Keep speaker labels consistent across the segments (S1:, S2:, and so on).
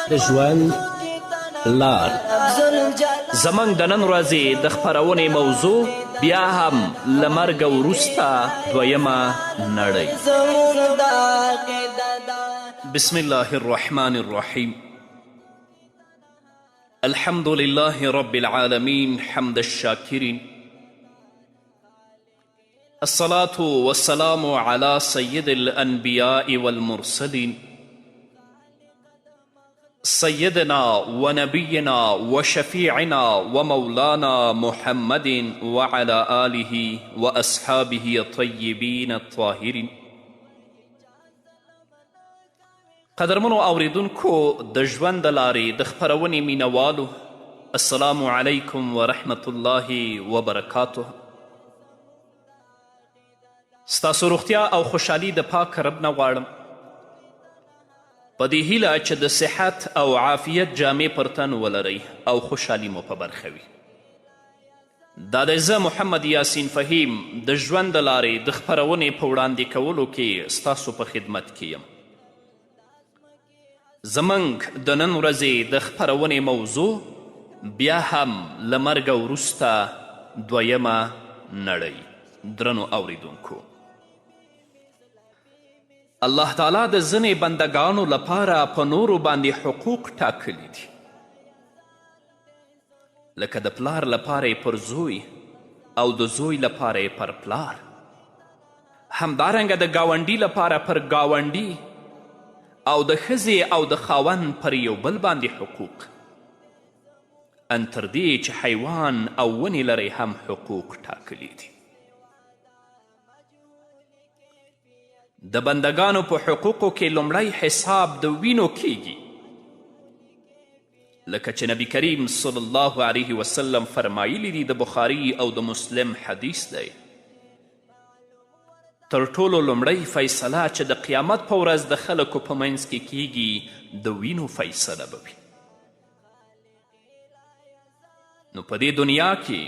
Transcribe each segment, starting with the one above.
S1: د ژوند لار.
S2: زموږ د نن ورځې د خپرونې موضوع بیا هم له مرګه وروسته دویمه نړۍ. بسم الله الرحمن الرحیم. الحمد لله رب العالمين حمد الشاكرين، الصلاة والسلام على سيد الأنبياء والمرسلين سيدنا ونبينا وشفيعنا ومولانا محمد وعلى آله وأصحابه الطيبين الطاهرين. قدرمنو اوریدونکو د ژوند د لارې د خپرونې مینوالو، السلام علیکم ورحمة الله وبرکاته. ستاسو روغتیا او خوشحالي د پاک رب نه غواړم، په دې هیله چې د صحت او عافیت جامې پر تن ولرئ او خوشحالي مو په برخه وي. دا دی زه محمد یاسین فهیم د ژوند د لارې د خپرونې په وړاندې کولو کې ستاسو په خدمت کې یم. زموږ د نن ورځې د خپرونې موضوع بیا هم له مرګه وروسته دویمه نړۍ. درنو اوریدونکو، الله تعالی د ځینې بندګانو لپاره په نورو باندې حقوق ټاکلی دي، لکه د پلار لپاره پر زوی او د زوی لپاره پر پلار، همدارنګه د ګاونډي لپاره پر ګاونډي او د ښځې او د خاوند پر یو بل باندې حقوق، ان تر دې چې حیوان او ونې لري هم حقوق ټاکلی دي. د بندگانو په حقوقو کې لومړی حساب د وینو کیږي، لکه چې نبی کریم صلی الله علیه وسلم فرمایلی دي، د بخاري او د مسلم حدیث دی. تر ټولو لومړی فیصله چې د قیامت په ورځ د خلکو په منځ کې کیږي د وینو فیصله به وي. نو په دې دنیا کې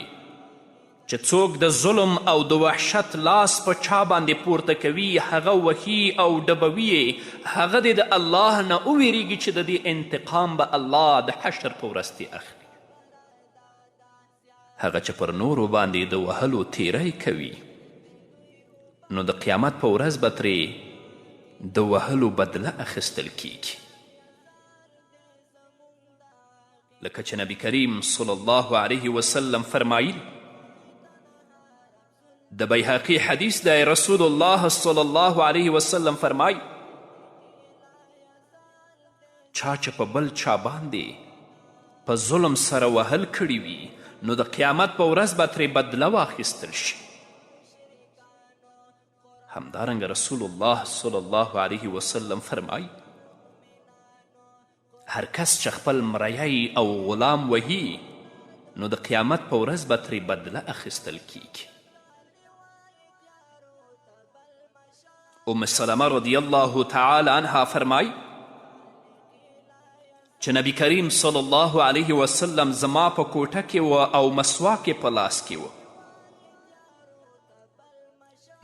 S2: چې څوک د ظلم او د وحشت لاس په چا باندې پورته کوي، هغه وهي او ډبوي یې، هغه دې د الله نه وویریږي چې د دې انتقام به الله د حشر په ورځ ترې اخلي. هغه چې پر نورو باندې د وهلو تیری کوي، نو د قیامت په ورځ به ترې د وهلو بدله اخیستل کیږي. لکه چې نبی کریم صلی الله علیه وسلم فرمایل، د بیهقي حدیث دی، رسول الله صلی الله علیه وسلم فرمای، چا چې په بل چا باندې په ظلم سره وهل کړي وي، نو د قیامت په ورځ به ترې بدله واخیستل شي. همدارنګه رسول الله صلی الله علیه وسلم فرمای، هر کس چې خپل مریی او غلام وهي، نو د قیامت په ورځ به ترې بدله اخیستل کیږي. ام سلمه رضی الله تعالی عنها فرمای چې نبی کریم صلی الله علیه وسلم زما په کوټه کې و او مسواک په لاس کې و.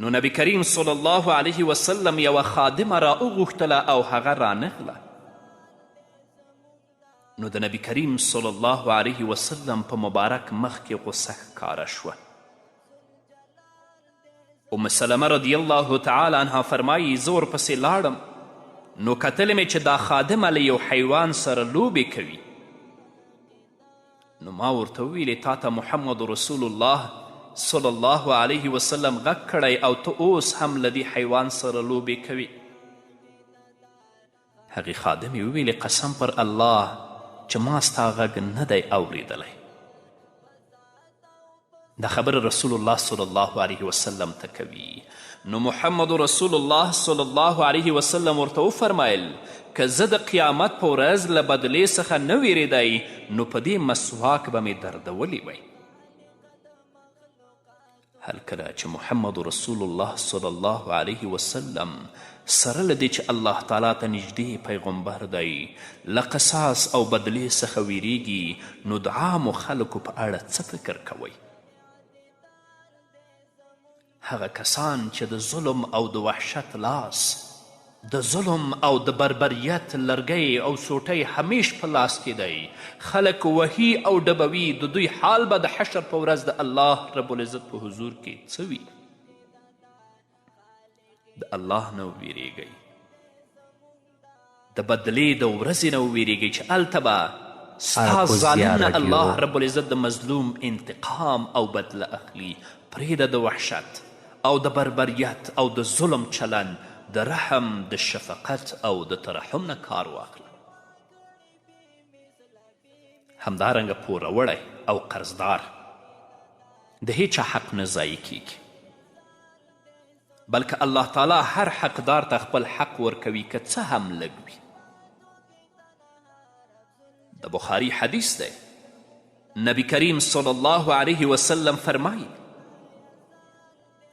S2: نو نبی کریم صلی الله علیه وسلم یوه خادمه را وغوښتله او هغه رانغله. نو د نبی کریم صلی الله علیه وسلم په مبارک مخ کې غصه ښکاره شوه. ام سلمه رضی الله تعالی عنها فرمایي، زه ورپسې لاړم، نو کتلی مې چې دا خادمه له یو حیوان سره لوبې کوي. نو ما ورته وویلې، تا ته محمد رسول الله صلی الله علیه وسلم غږ کړی او ته اوس هم له دې حیوان سره لوبې کوي. هغې خادمې وویلې، قسم پر الله چې ما ستا غږ نه دی اوریدلی. دا خبر رسول الله صلی الله علیه وسلم ته کوي. نو محمد رسول الله صلی الله علیه وسلم ورته وفرمایل، که زه د قیامت په ورځ له بدلې څخه نه ویرېدی، نو په دې مسواک به مې دردولی وی. هل کله چې محمد رسول الله صلی الله علیه وسلم سره له دې چې الله تعالی ته نږدې پیغمبر دی له قصاص او بدلې څخه ویریږي، نو د عامو خلکو په اړه څه فکر کوئ؟ هغه کسان چې د ظلم او د وحشت لاس د ظلم او د بربریت لرګی او سوټی همیش په لاس کې دی. خلک وهي او ډبوي. د دوی حال به د حشر په ورځ د الله رب العزت په حضور کې څه وي؟ د الله نه وویرېږئ، د بدلې د ورځې نه وویرېږئ چې هلته به ستا ظالمونه الله رب العزت د مظلوم انتقام او بدله اخلي. پرېږده د وحشت او د بربریت او د ظلم چلن، د رحم، د شفقت او د ترحم نه کار واخله. همدارنګه پوروړی او قرضدار د هیچا حق نه ضایع کیږي، بلکې الله تعالی هر حقدار ته خپل حق ورکوي که څه هم لږ وي. د بخاري حدیث دی، نبی کریم صلی الله علیه وسلم فرمایي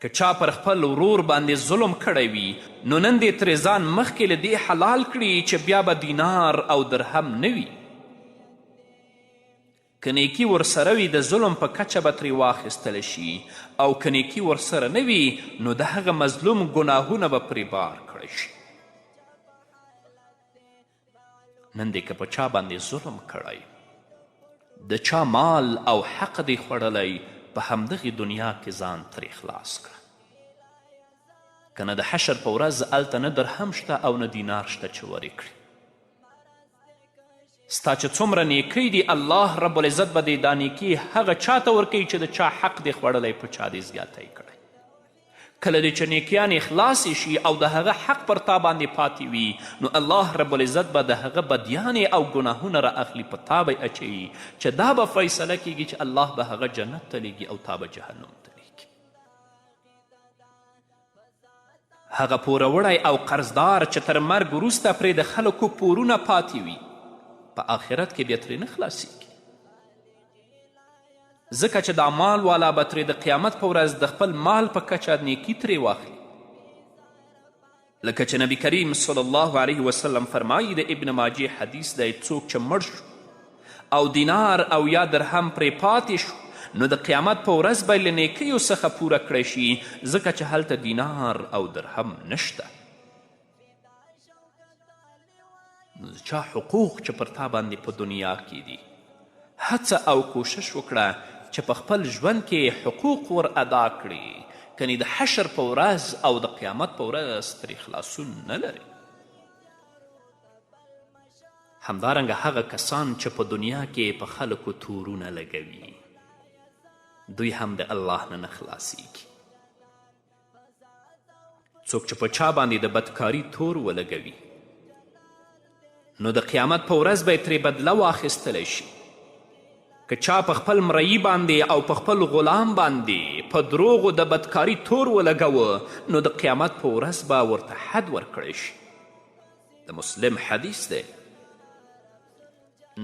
S2: که چا پر خپل ورور باندې ظلم کړی وي نو نن دې ترې ځان مخکې له دې حلال کړي چې بیا به دینار او درهم نه وي. که نیکي ورسره وي د ظلم په کچه به ترې واخیستلی شي، او که نیکي ورسره نه وي نو د هغه مظلوم ګناهونه به پرې بار کړی شي. نن دې که په چا باندې ظلم کړی، د چا مال او حق دې خوړلی، په همدغې دنیا کې ځان ترې خلاص کړه، که نه د حشر په ورځ هلته نه درهم شته او نه دینار شته چې ورې کړي. ستا چې څومره نیکۍ دي الله رب العزت به دې دا نیکي هغه چاته ورکوي چې د چا حق دې خوړلی، په چا دې زیاتی کړی. کله دې چې نیکیانې خلاصې شي او د هغه حق پر تا باندې پاتې وي نو الله رب العزت به د هغه بدیانې او ګناهونه را اخلي، په تا به اچوي چې دا به فیصله کیږي چې الله به هغه جنت ته لیږي او تا به جهنم ته لیږي. هغه پوروړی او قرضدار چې تر مرګ وروسته پرې د خلکو پورونه پاتې وي، په آخرت کې بیا ترې نه خلاصیږي، ځکه چې دا مال والا به ترې د قیامت په ورځ د خپل مال په کچه نیکي ترې واخلي. لکه چې نبی کریم صلی الله علیه وسلم فرمایي، د ابن ماجې حدیث دی، څوک چې مړ شو او دینار او یا درهم پرې پاتې شو نو د قیامت په ورځ به له نیکیو څخه پوره کړی شي، ځکه چې هلته دینار او درهم نشته. نو د چا حقوق چې پر تا باندې په دنیا کې دي، هڅه او کوشش وکړه چې په خپل ژوند کې حقوق ور ادا کړي، کنی د حشر په ورځ او د قیامت په ورځ ترې خلاصون نه لري. همدارنګه هغه کسان چې په دنیا کې په خلکو تورونه لګوي، دوی هم د الله نه خلاصیږي. څوک چې په چا باندې د بدکاري تور ولګوي نو د قیامت په ورځ به یې ترې بدله واخیستلی شي. که چا په خپل مرئی باندې او په خپل غلام باندې په دروغو د بدکاري تور ولګوه نو د قیامت په ورځ به ورته حد ورکړی شي. د مسلم حدیث دی،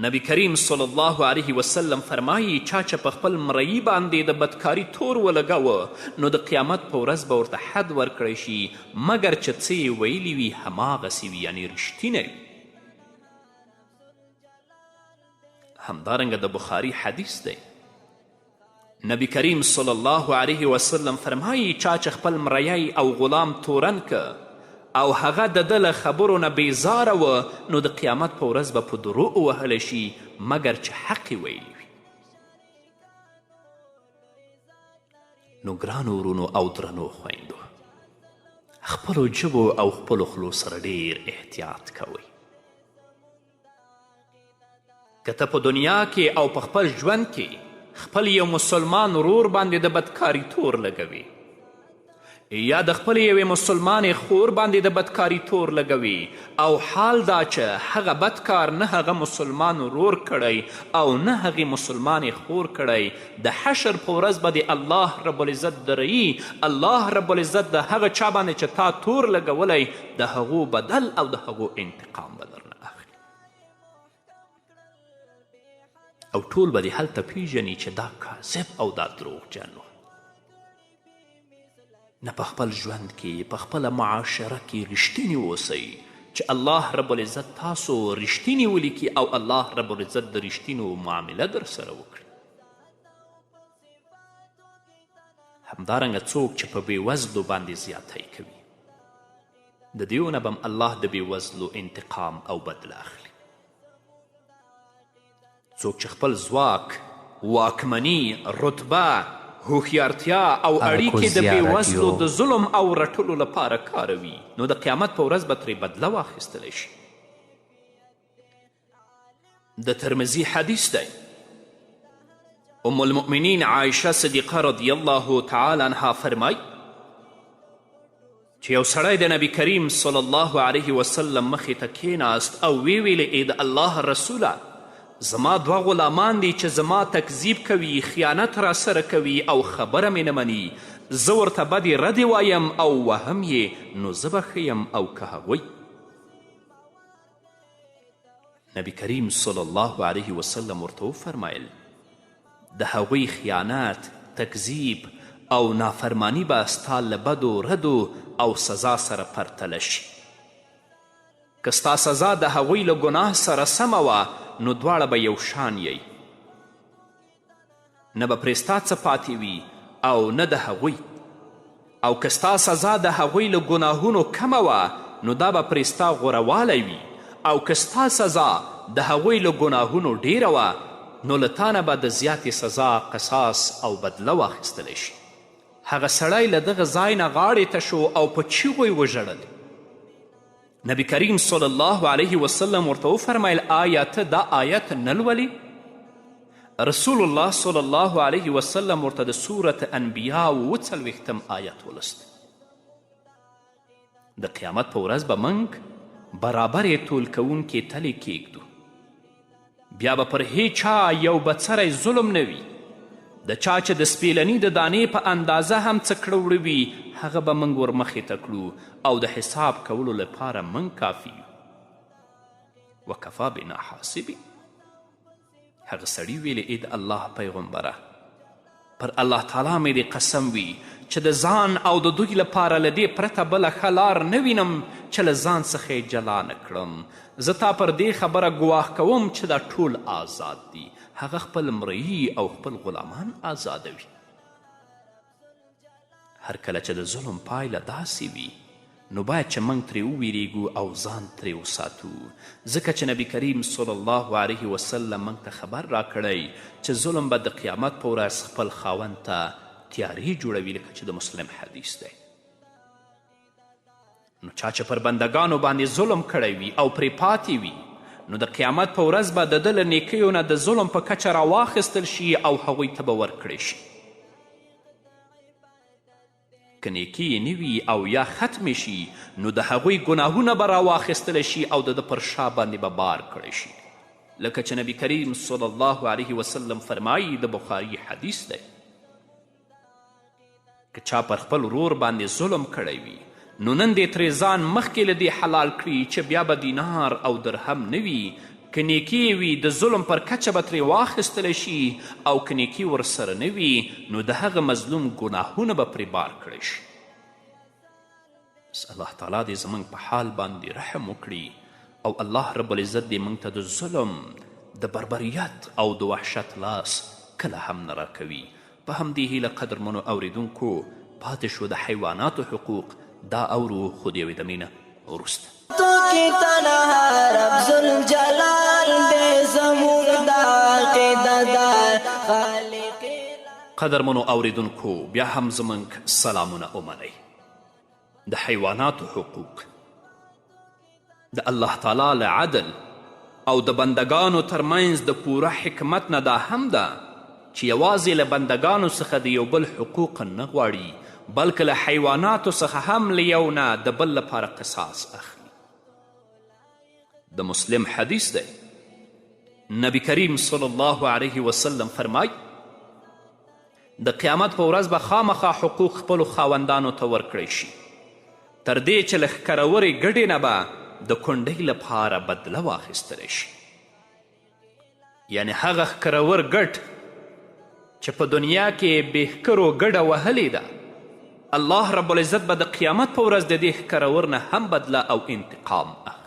S2: نبی کریم صلی الله علیه وسلم فرمایي چا چې په خپل مرئی باندې د بدکاري تور ولګوه نو د قیامت په ورځ به ورته حد ورکړی شي، مګر چې څه یې ویلي وي هماغسې وي، یعنې رښتینه وي. همدارنګه د بخاري حدیث دی، نبی کریم صلی الله علیه وسلم فرمایي چا چې خپل مریی او غلام تورن که او هغه د ده له خبرو نه بیزاره و نو د قیامت په ورځ به په دروغ وهلی شي، مګر چې حق یې ویلی وي. نو ګرانو ورونو او درنو خویندو، خپلو ژبو او خپلو خولو سره ډیر احتیاط کوئ. که ته په دنیا کې او په خپل ژوند کې خپل یو مسلمان ورور باندې د بدکاري تور لګوي، یا د خپل یوې مسلمانې خور باندې د بدکاري تور لګوي، او حال دا چې هغه بدکار نه هغه مسلمان ورور کړی او نه هغې مسلمانې خور کړی، د حشر په ورځ به د الله رب العزت درئي، الله رب العزت د هغه چا باندې چې تا تور لګولی د هغو بدل او د هغو انتقام به درنه اخلي. او ټول به دې هلته پیژني چې دا کاذب او دا دروغجن و. نه په خپل ژوند کې په خپله معاشره کې رښتیني اوسئ چې الله رب العزت تاسو رښتیني ولیکي او الله رب العزت د رښتینو معامله در سره وکړي. همدارنګه څوک چې په بېوزلو باندې زیاتی کوي، د دیو نه به الله د بېوزلو انتقام او بدله اخلي. څوک چې خپل ځواک، واکمني، رتبه، هوښیارتیا او اړیکې د بېوزلو د ظلم او رټلو لپاره کاروي، نو د قیامت په ورځ به ترې بدله واخیستلی شي. د ترمذي حدیث دی، ام المؤمنین عایشه صدیقه رضی الله تعالی عنها فرمای چې یو سړی د نبی کریم صلی الله علیه وسلم مخې ته کیناست او ویلې ای د الله رسوله، زما 2 غلامان دي چې زما تکذیب کوي، خیانت را سره کوي او خبره مې نه مني. زه ورته بدې ردې وایم او وهم یې، نو زه به ښه یم او که هغوی. نبی کریم صلی الله علیه وسلم ورته وفرمیل د هغوی خیانت، تکذیب او نافرمانی به ستا له بدو ردو او سزا سره پرتله شي. که ستا سزا د هغوی له ګناه سره سمه وه، نو دواړه به یو شان یی، نه به پرې ستا څه پاتې وي او نه د هغوی. او که ستا سزا د هغوی له ګناهونو کمه وه، نو دا به پرې ستا غوروالی وي. او که ستا سزا د هغوی له ګناهونو ډیره وه، نو له تا نه به د زیاتې سزا قصاص او بدله واخیستلی شي. هغه سړی له دغه ځای نه غاړې ته شو او په چیغو یې وژړل. نبی کریم صلی الله علیه وسلم ورته وفرمیل آیا ته دا آیت نه لولې؟ رسول الله صلی الله علیه وسلم ورته د سورت انبیا 40 آیت ولست. د قیامت په ورځ به موږ برابرې ټول کوونکې تلې کیږدو. بیا به پر هیچا یو بڅری ظلم نه وي. د چا چې د سپیلني د دانې په اندازه هم څه کړه وړه وي، هغه به موږ ورمخې ته کړو او د حساب کولو لپاره موږ کافي یو. وکفا بنا حاسبي. هغه سړي ویلې ای د الله پیغمبره، پر الله تعالی مې دې قسم وي چې د ځان او د دوی لپاره له دې پرته بله ښه لار نه وینم چې له ځان څخه یې جلا نه کړم. زه تا پر دې خبره ګواه کوم چې دا ټول آزاد دي. هغه خپل مرئی او خپل غلامان آزادوي. هر کله چې د ظلم پایله داسې وي، نو باید چې موږ ترې وویریږو او ځان ترې وساتو، ځکه چې نبی کریم صلی الله علیه وسلم موږ ته خبر راکړی چې ظلم به د قیامت په ورځ خپل خاوند ته تیارې جوړوي، لکه چې د مسلم حدیث دی. نو چا چې پر بندگانو باندې ظلم کړی وي او پرې پاتې وي، نو د قیامت په ورځ به د ده له نیکیو نه د ظلم په کچه راواخیستل شي او هغوی ته به ورکړی شي. که نیکي یې نه وي او یا ختمې شي، نو د هغوی ګناهونه به راواخیستلی شي او د ده پر شا باندې به بار کړی شي، لکه چې نبی کریم صلی الله علیه وسلم فرمایي، د بخاري حدیث دی، که چا پر خپل ورور باندې ظلم کړی وي، نو نن دې ترې ځان مخکې له دې حلال کړي چې بیا به دینار او درهم نه وي. که نیکي وي د ظلم پر کچه به ترې واخیستلی شي، او که نیکي ورسره نه وي، نو د هغه مظلوم ګناهونه به پرې بار کړی شي. بس الله تعالی دې زموږ په حال باندې رحم وکړي، او الله رب العزت دې موږ ته د ظلم، د بربریت او د وحشت لاس کله هم نه راکوي. په همدې هیله قدرمنو اوریدونکو، پاتې شو د حیواناتو حقوق، دا اورو خو د یوې دمې نه وروسته.
S3: تو کی تنها رب ذوالجلال دې زموږ د عقیده دار خالق.
S2: قدرمنو اوریدونکو، بیا هم زموږ سلامونه ومنئ. د حیواناتو حقوق د الله تعالی له عدل او د بندگانو ترمنځ د پوره حکمت نه دا هم ده چې یوازې له بندگانو څخه د یو بل حقوق نه غواړي، بلکې له حیواناتو څخه هم له یو نه د بل لپاره قصاص اخلي. د مسلم حدیث دی، نبی کریم صلی الله علیه وسلم فرمای د قیامت په ورځ به خامخا حقوق خپلو خاوندانو ته ورکړی شي، تر دې چې له ښکرورې ګډې نه به د کونډۍ لپاره بدله واخیستلی شي. یعنې هغه ښکرور ګډ چې په دنیا کې بېښکرو ګډه وهلې ده، الله رب العزت به د قیامت په ورځ د دې ښکرور نه هم بدله او انتقام اخلي.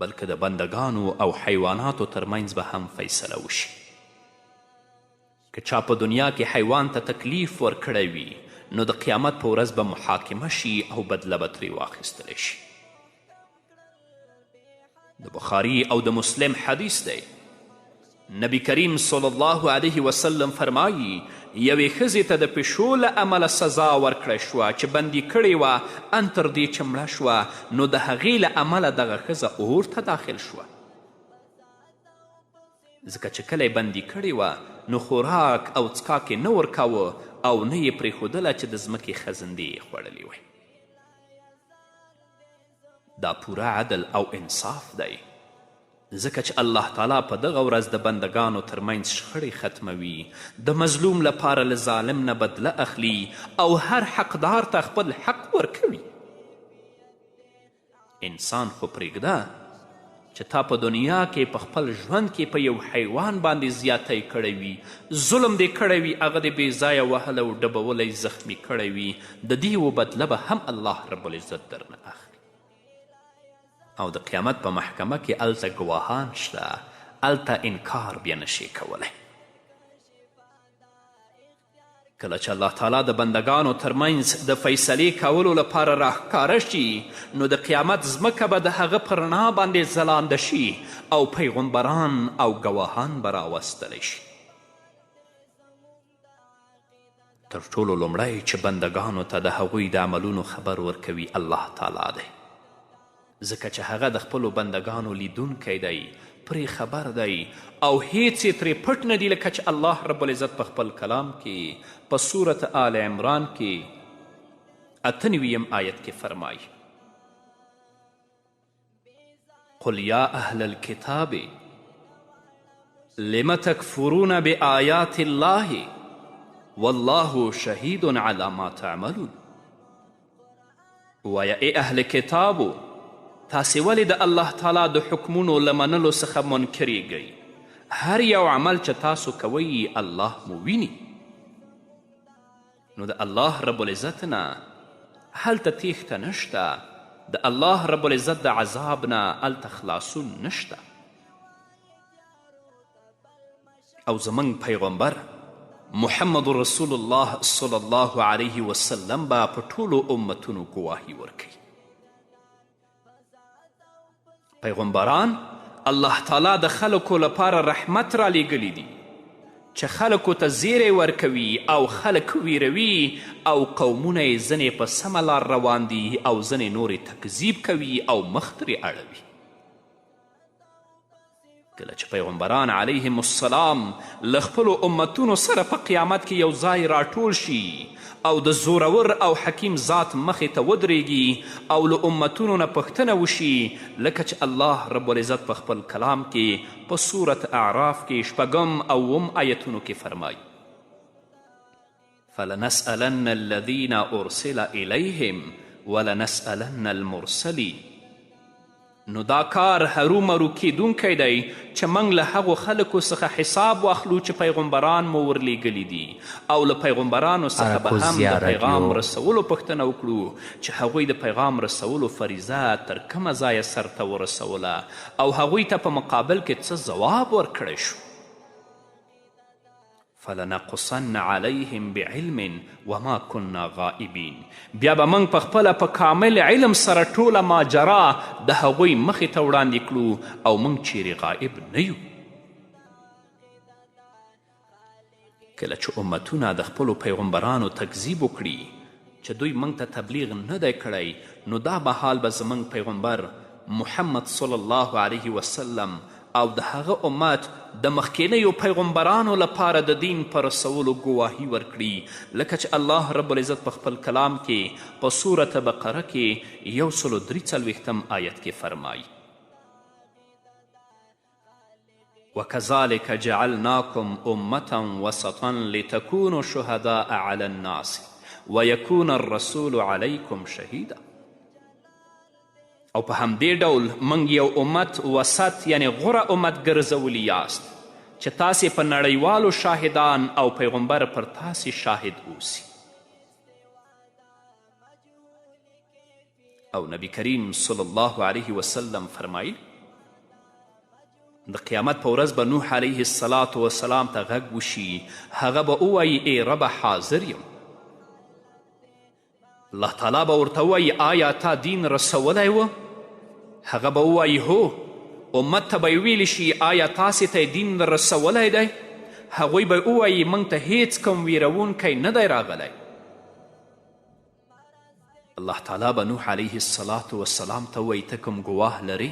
S2: بلکې د بندگانو او حیواناتو ترمنځ به هم فیصله وشي. که چا په دنیا کې حیوان ته تکلیف ورکړی وي، نو د قیامت په ورځ به محاکمه شي او بدله به ترې واخیستلی شي. د بخاري او د مسلم حدیث دی. نبی کریم صلی الله علیه وسلم فرمایي یوې ښځې ته د پیشو له امله سزا ورکړی شوه چې بندي کړې وه ان تر دې چې مړه شوه، نو د هغې له امله دغه ښځه اور ته داخل شوه، ځکه چې کله یې بندي کړې وه نو خوراک او څښاک یې نه ورکاوه او نه یې پرېښودله چې د ځمکې خزندې یې خوړلې وی. دا پوره عدل او انصاف دی، ځکه چې الله تعالی په دغه ورځ د بندگانو ترمنځ شخړې ختموي، د مظلوم لپاره له ظالم نه بدله اخلي او هر حقدار ته خپل حق ورکوي. انسان خو پرېږده چې تا په دنیا کې په خپل ژوند کې په یو حیوان باندې زیاتی کړی وي، ظلم دې کړی وي، هغه دې بې ځایه وهلی او ډبولی زخمی کړی وي، د دې و بدله به هم الله رب العزت درنه اخلي. او د قیامت په محکمه کې هلته ګواهان شته، هلته انکار بیا نشي کولی. کله چې الله تعالی د بندگانو ترمنځ د فیصلې کولو لپاره راښکاره شي نو د قیامت ځمکه به د هغه پر رڼا باندې ځلانده شي او پیغمبران او ګواهان به راوستلی شي. تر ټولو لومړی چې بندگانو ته د هغوی د عملونو خبر ورکوي الله تعالی دی، ځکه چې هغه د خپلو بندگانو لیدونکی دی، پرې خبر دی او هیڅ یې ترې پټ نه دي، لکه چې الله رب العزت په خپل کلام کې په صورت آل عمران کې 98 آیت کې فرمایي: قل یا اهل الكتاب لم تکفرون بآیات الله والله شهید علی ما تعملون. وایه ای اهل کتابو، تاسې ولې د الله تعالی د حکمونو له منلو څخه منکریږئ؟ هر یو عمل چې تاسو کوئ الله مو ویني. نو د الله رب العزت نه هلته تیښته نشته، د الله رب العزت د عذاب نه هلته خلاصون نشته. او زموږ پیغمبر محمد رسول الله صلی الله علیه وسلم به په ټولو امتونو ګواهي ورکوي. پیغمبران الله تعالی د خلکو لپاره رحمت را لیږلی دي چې خلکو ته زیری ورکوي او خلک ویروي او قومونه یې ځینې په سمه لار روان دي او ځینې نورې تکذیب کوي او مخ ترې اړوي. کله چې پیغمبران علیهم السلام له خپلو امتونو سره په قیامت کې یو ځای راټول شي او د زورور او حکیم ذات مخې ته ودرېږي او له امتونو نه پوښتنه وشي، لکه چې الله رب العزت په خپل کلام کې په صورت اعراف کې 6 او 7 آیتونو کې فرمایي: فلنسألن الذین ارسل الیهم ولنسألن المرسلین. نو دا کار هرومرو کیدونکی دی چې موږ له هغو خلکو څخه حساب واخلو چې پیغمبران مو ورلیږلي دي او له پیغمبرانو څخه به هم د پیغام رسولو پوښتنه وکړو چې هغوی د پیغام رسولو فریضه تر کومه ځایه سرته ورسوله او هغوی ته په مقابل کې څه ځواب ورکړی شو. فلنقصن علیهم بعلم وما كنا غائبین. بیا به موږ په خپله په کامل علم سره ټوله ماجرا د هغوی مخې ته وړاندې کړو او موږ چیرې غائب نه یو. کله چې امتونه د خپلو پیغمبرانو تکذیب وکړي چې دوی موږ ته تبلیغ نه دی کړی، نو دا به حال به زموږ پیغمبر محمد صلی الله علیه وسلم او د هغه امت د مخکینیو پیغمبرانو لپاره د دین پر رسولو ګواهي ورکړي، لکه چې الله رب العزت په خپل کلام کې په صورت بقره کې 143 آیت کې فرمایي: وكذلك جعلناكم أمة وسطا لتكونوا شهداء على الناس ويكون الرسول عليكم شهيدا. او په همدې ډول موږ یو امت وسط یعنی غوره امت ګرځولی یاست چې تاسې په نړیوالو شاهدان او پیغمبر پر تاسې شاهد اوسي. او نبی کریم صلی الله علیه وسلم فرمایل د قیامت په ورځ به نوح علیه السلام ته غږ وشي، هغه به ووایي ای ربه حاضر یم. الله تعالی به ورته ووایي آیا تا دین رسولی و؟ هغه به ووایي هو. امت ته به یې ویلی شي آیا تاسې ته دین رسولی دی؟ هغوی به ووایي موږ ته هیڅ کوم ویرونکی نه دی راغلی. الله تعالی به نوح علیه الصلاة والسلام ته ووایي ته کوم ګواه لرې؟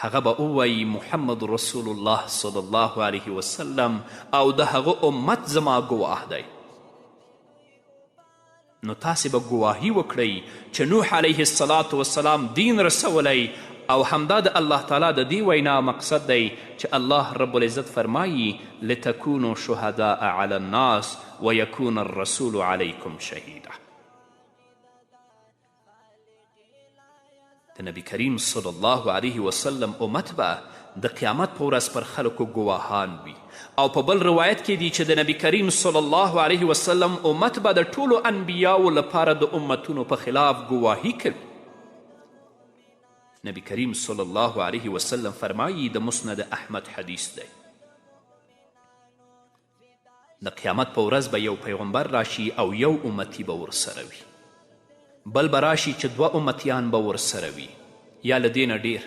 S2: هغه به ووایي محمد رسول الله صلی الله علیه وسلم او د هغه امت زما ګواه دی. نو تاسې به ګواهي وکړئ چې نوح علیه الصلاة والسلام دین رسولی او همدا د الله تعالی د دې وینا مقصد دی چې الله رب العزت فرمایي لتکونوا شهداء علی الناس ویکون الرسول علیکم شهیدا. د نبی کریم صلی الله علیه وسلم امت به د قیامت په ورځ پر خلکو ګواهان وي. او په بل روایت کې دی چې د نبی کریم صلی الله علیه وسلم امت به د ټولو انبیاو لپاره د امتونو په خلاف ګواهي کوي. نبی کریم صلی الله علیه وسلم فرمایي د مسند احمد حدیث دی د قیامت په ورځ به یو پیغمبر راشي او یو امتی به ورسره وي، بل به راشي چې دوه امتیان به ورسره وي یا له دې نه ډېر.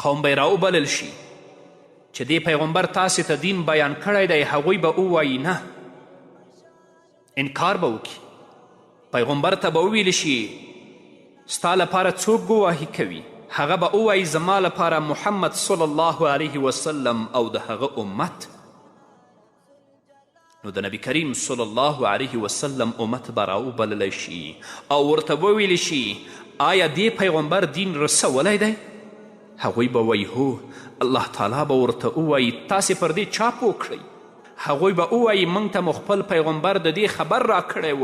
S2: قوم به یې راوبلل شي چې دې پیغمبر تاسې ته دین بیان کړی دی، هغوی به ووایي نه، انکار به وکړي. پیغمبر ته به وویل شي ستا لپاره څوک ګواهي کوي؟ هغه به ووایي زما لپاره محمد صلی الله علیه وسلم او د هغه امت. نو د نبی کریم صلی الله علیه وسلم امت به راوبللی شي او ورته وویلی شي آیا دې پیغمبر دین رسولی دی؟ هغوی به وایي هو. الله تعالی به ورته ووایي تاسې پر دې چا پوه کړئ؟ هغوی به ووایي موږ ته مو خپل پیغمبر د دې خبر راکړی و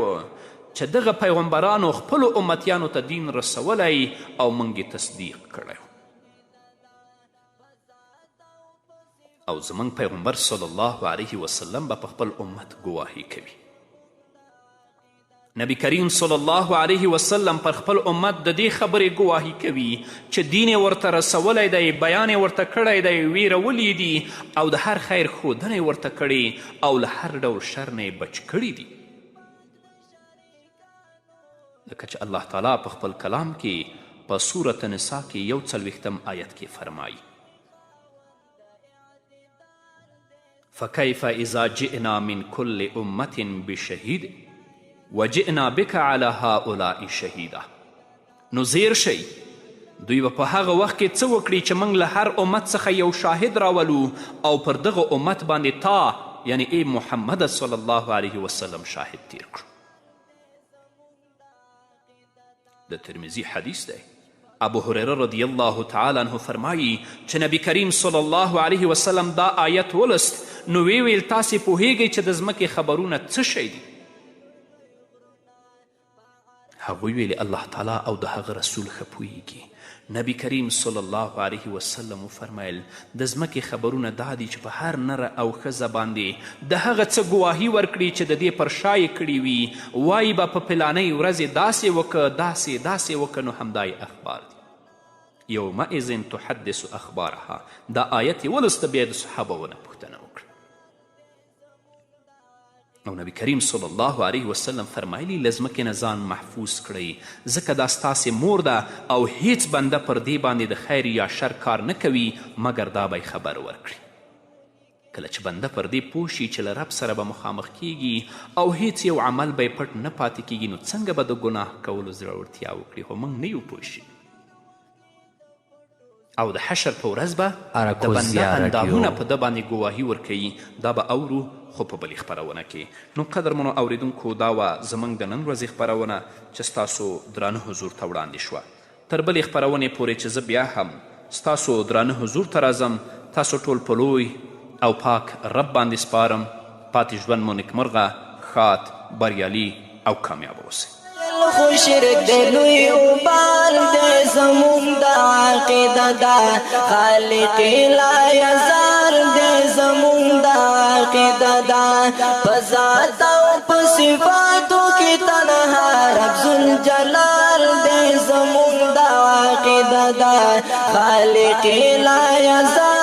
S2: چې دغه پیغمبرانو خپلو امتیانو ته دین رسولی او موږ یې تصدیق کړی. او زموږ پیغمبر صلی الله علیه وسلم به په خپل امت ګواهي کوي. نبی کریم صلی الله علیه وسلم پر خپل امت د دې خبرې ګواهي کوي چې دین یې ورته رسولی دی، بیان یې ورته کړی دی، ویرولی دي او د هر خیر ښودنه یې ورته کړې او له هر ډول شر نه یې بچ کړي دي. لکه چې الله تعالی په خپل کلام کې په سورة نساء کې 41 آیت کې فرمایي فکیف اذا جئنا من کل امة بشهید وجئنا بک علی هؤلاء شهیدا. نو زیر شئ دوی به په هغه وخت کې څه وکړي چې موږ له هر امت څخه یو شاهد راولو او پر دغه امت باندې تا یعنی ای محمد صلی الله علیه وسلم شاهد تیر کړو. د ترمذي حدیث دی. ابو هریره رضی الله تعالی عنه فرمایي چې نبی کریم صلی الله علیه وسلم دا آیت ولست نو ویل تاسې پوهیږئ چې د ځمکې خبرونه څه شی دي؟ هغوی ویلې الله تعالی او د هغه رسول ښه پوهیږي. نبی کریم صلی الله علیه وسلم وفرمیل د ځمکې خبرونه دا دي چې په هر نره او ښځه باندې د هغه څه ګواهي ورکړي چې د دې پر شا یې کړي وي، وایي به په پلانۍ ورځې داسې وکړه داسې وکړه، نو همدا یې اخبار دي. یومئذ تحدث اخبارها. دا آیت یې ولسته بیا د صحابه ونه پوښتنه وکړه. او نبی کریم صلی الله علیه وسلم فرمایلی له ځمکې نه ځان محفوظ کړئ ځکه دا ستاسې مور ده او هیڅ بنده پر دې باندې د خیر یا شر کار نه کوي مګر دا به خبر ورکړي. کله چې بنده پر دې پوه شي چې له رب سره به مخامخ کیږي او هیڅ یو عمل به یې پټ نه پاتې کیږي، نو څنګه به د ګناه کولو زړورتیا وکړي؟ خو موږ نه یو پوه شي. او د حشر په ورځ به د بنده اندامونه په ده باندې ګواهي ورکوي. دا به اورو خو په بلې خپرونه کې. نو قدرمنو اوریدونکو دا وه زموږ د نن ورځې خپرونه چې ستاسو درانه حضور ته وړاندې شوه. تر بلې خپرونې پورې چې زه بیا هم ستاسو درانه حضور ته راځم، تاسو ټول په لوی او پاک رب باندې سپارم. پاتې ژوند مو نیکمرغه، ښاد، بریالي او کامیاب اوسئ.
S3: خو شرک د لوی اوبال د زمون د عقیده دا خالق لا یزال د زمون د عقیده دا په ذات او په صفاتو کې تنها رب ذوالجلال د زمون د عقیده دا خالق لا یزال